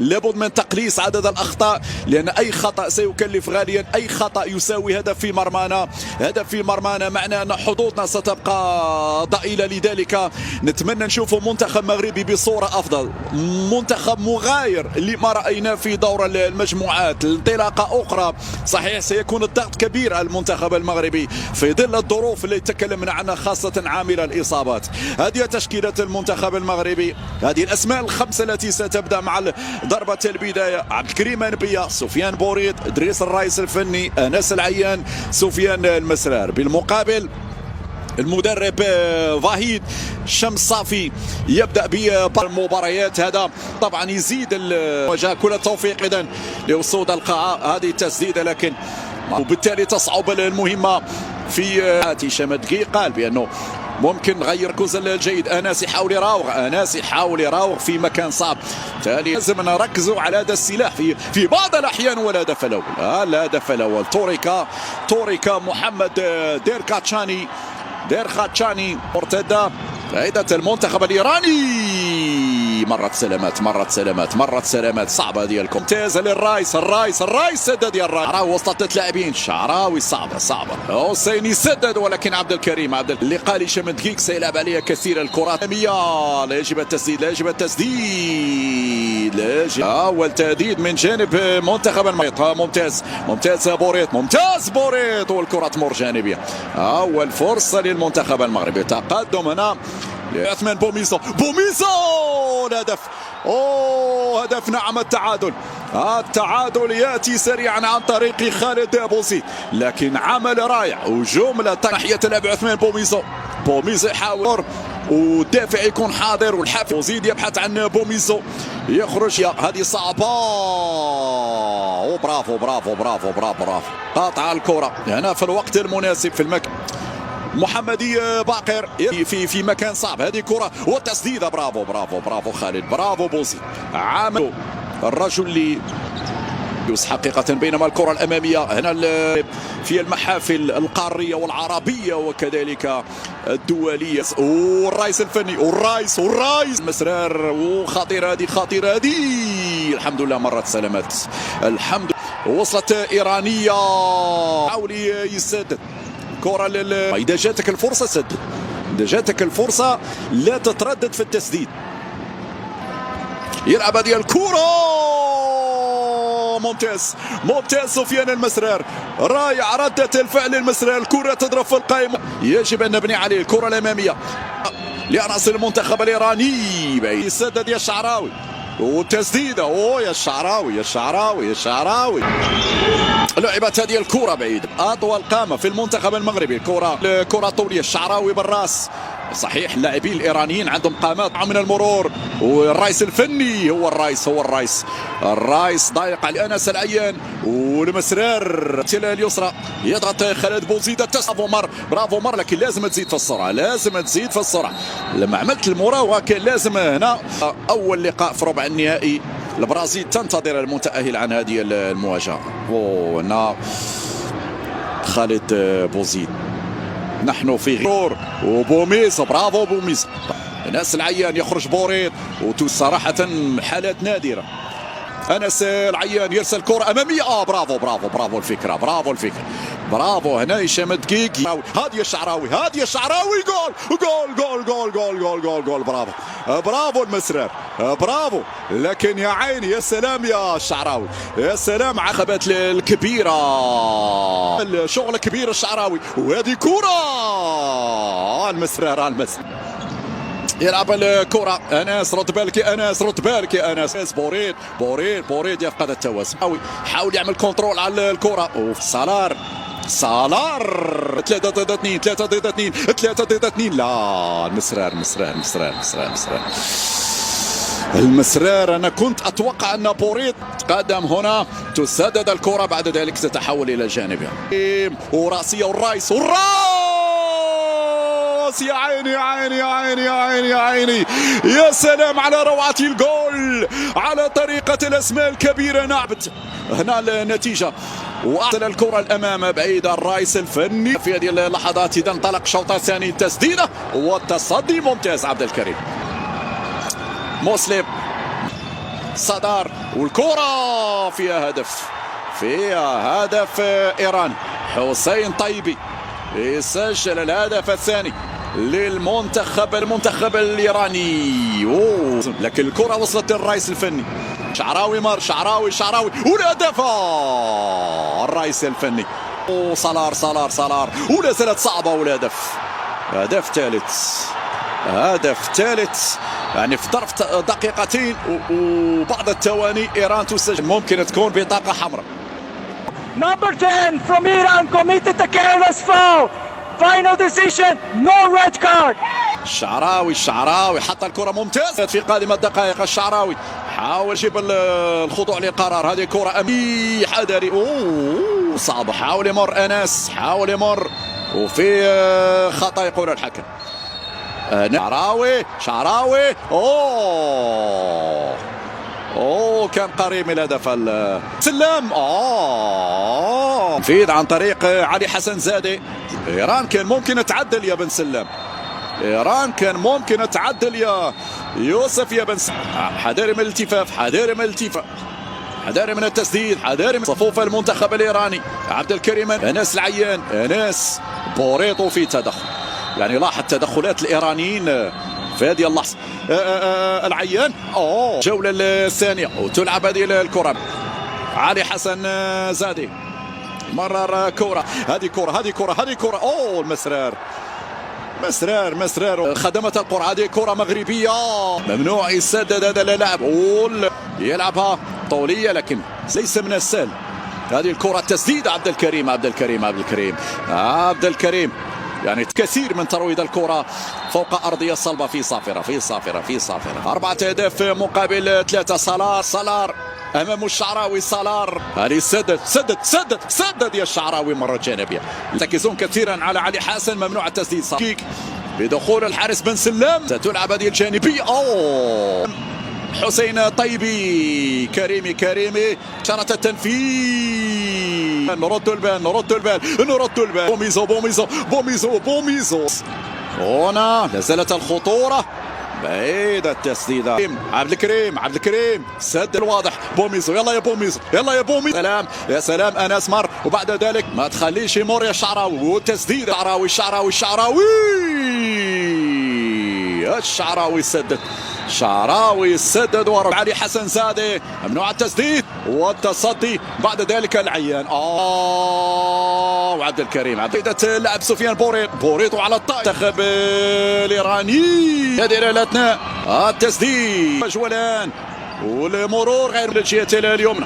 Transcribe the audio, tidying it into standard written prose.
لابد من تقليص عدد الأخطاء، لأن أي خطأ سيكلف غاليا، أي خطأ يساوي هدف في مرمانا. هدف في مرمانا معناه أن حظوظنا ستبقى ضئيلة. لذلك نتمنى نشوف منتخب مغربي بصورة أفضل، منتخب مغاير لما رأينا في دور المجموعات، انطلاقة أخرى. صحيح سيكون الضغط كبير على المنتخب المغربي في ظل الظروف التي تكلمنا عنها، خاصة عامل الإصابات. هذه تشكيلة المنتخب المغربي، هذه الأسماء الخمسة التي ستبدأ مع ضربة البداية: عبد الكريم أنبية، سفيان بوريد، إدريس الرايس الفني، أنس العيان، سفيان المسرار. بالمقابل المدرب فهيد شمس صافي يبدأ بالمباريات. هذا طبعا يزيد وجه كل التوفيق إذن لوصول القاعة هذه التسديدة، لكن وبالتالي تصعب المهمة في هشام دقيق. قال بأنه ممكن غير كوزل الجيد. أناس يحاول يراوغ، أناس يحاول يراوغ في مكان صعب، بالتالي لازم نركزوا على هذا السلاح في بعض الأحيان. ولا هدف الأول، لا هدف الأول. توريكا محمد ديرخاتشاني مرتدة فائدة المنتخب الإيراني. مرت سلامات صعبة هذه الكومتاز للرايس. الرايس سدد يا الرايس. شعراوي وسط لاعبين، شعراوي صعبة. حسين يسدد، ولكن عبد الكريم اللي قال هشام دقيق سيلعب عليها كثير الكرات. لا يجب التسديد. أول تهديد من جانب منتخب المغرب. ممتاز بوريت والكرة تمر جانبية. أول فرصة للمنتخب المغربي. تقدم هنا لعثمان بوميزو الهدف. هدف. نعم، التعادل ياتي سريعا عن طريق خالد بوزيد، لكن عمل رائع وجملة ناحية لاعب عثمان بوميزو يحاول والدافع يكون حاضر، والحافظ بوزيد يبحث عن بوميزو يخرج. هذه صعبة. برافو قاطع الكرة هنا في الوقت المناسب في المكان. محمدي باقر في مكان صعب. هذه كرة والتسديدة. برافو خالد، برافو بوزيد. عامل الرجل اللي حقيقة، بينما الكرة الأمامية هنا في المحافل القارية والعربية وكذلك الدولية. والرايس الفني والرايس مسرار. وخطيرة هذه الحمد لله مرت سلامات. الحمد لله وصلت إيرانية. حاول يسدد كرة إذا جاتك الفرصة سدد، إذا جاتك الفرصة لا تتردد في التسديد. يلعب هذه الكرة. ممتاز سفيان المسرار. رائع ردة الفعل المسرار. الكرة تضرب في القائمة، يجب أن نبني عليه. الكرة الأمامية لعناصر المنتخب الإيراني. بعيد يسدد يا الشعراوي وتسديدة. يا الشعراوي لعبت هذه الكرة بعيد. أطول قامة في المنتخب المغربي. الكرة طولية. الشعراوي بالراس. صحيح اللاعبين الإيرانيين عندهم قامات من المرور. والرايس الفني هو الرايس ضايق على أنس العيان والمسرار اليسرى. يضغط خالد بوزيد. برافو مر، لكن لازم تزيد في السرعة. لما عملت المراوغة كان لازم هنا. أول لقاء في ربع النهائي، البرازيل تنتظر المتأهل عن هذه المواجهة. هنا خالد بوزيد. نحن في غير وبوميز. برافو بوميز. أنس العيان يخرج بوريد، وصراحة حالات نادرة. أنس العيان يرسل كرة أمامية. برافو الفكرة. برافو هنا هشام دقيق. هذه الشعراوي جول. برافو المسرار. برافو، لكن يا عيني يا سلام يا الشعراوي، يا سلام. عقبات الكبيرة، الشغل كبير الشعراوي. وهذه كرة المسرار. يلعب الكرة. أنس رد بالك يا أنس. بوريد يفقد التوازن. حاول يعمل كنترول على الكرة. سالار 3 ضد 2. لا المسرار. أنا كنت أتوقع أن بوريد قدم هنا. تسدد الكرة، بعد ذلك تتحول إلى جانبها. وراسية والرايس. يا عيني يا سلام على روعة الجول، على طريقة الأسماء الكبيرة. نعبت هنا النتيجة. وأعطى الكرة الأمام بعيدة. الرايس الفني في هذه اللحظات. إذا انطلق الشوط الثاني. التسديدة والتصدي ممتاز. عبد الكريم مسلم صدار والكرة فيها هدف، فيها هدف إيران. حسين طيبي يسجل الهدف الثاني للمنتخب الإيراني. لكن الكرة وصلت للرئيس الفني شعراوي، مر شعراوي والهدف الرئيس الفني صلار ولا زالت صعبة. والهدف هدف ثالث يعني في ظرف دقيقتين وبعض الثواني إيران تسجل. ممكن تكون بطاقة حمراء. Number 10 from Iran committed a careless foul. Final decision, no red card. الشعراوي حط الكرة ممتازة في قادمة الدقائق. الشعراوي حاول يجيب الخضوع لقرار. هذه كرة أمي حذري صعبة. حاول يمر أنس، حاول يمر وفي خطأ يقول الحكم. شعراوي كان قريب من الهدف. سلام فيد عن طريق علي حسن زادي. إيران كان ممكن تعدل يا بن سلام، إيران كان ممكن تعدل يا يوسف يا بن سلام. حذاري من الالتفاف، حذاري من التسديد، حذاري من صفوف المنتخب الإيراني. عبد الكريم أنس العيان، أنس بوريطو في تدخل. يعني لاحظ تدخلات الإيرانيين في هذه اللحظة. العيان الجولة الثانية وتلعب هذه الكرة. علي حسن زادي مرر كرة. هذه كرة مسرار خدمت القرعة. هذه كرة مغربية ممنوع يسدد هذا اللاعب. يلعبها طولية لكن ليس من السهل. هذه الكرة تسديد عبد الكريم يعني كثير من ترويض الكرة فوق أرضية صلبة في صافرة. 4 أهداف مقابل 3. صلار أمام الشعراوي. هذه سدد يا الشعراوي مرة جانبية. يركزون كثيرا على علي حسن، ممنوع التسديد. صحيح بدخول الحارس بن سلام. ستلعب هذه الجانبية. حسين طيبي كريمي شرط التنفيذ. نرد البال. بوميزو. هنا لازالت الخطورة بعيدة التسديدة. عبد الكريم سد الواضح. بوميزو يلا يا بوميزو. يا سلام أنس مر وبعد ذلك ما تخليش يمر يا شعراوي. والتسديد الشعراوي سدد ورا علي حسن زادي. ممنوع التسديد والتصدي بعد ذلك العيان. وعبد الكريم لعب سفيان بوريطو على المنتخب الإيراني. هذه الأثناء التسديد جولان والمرور غير الجهة اليمنى.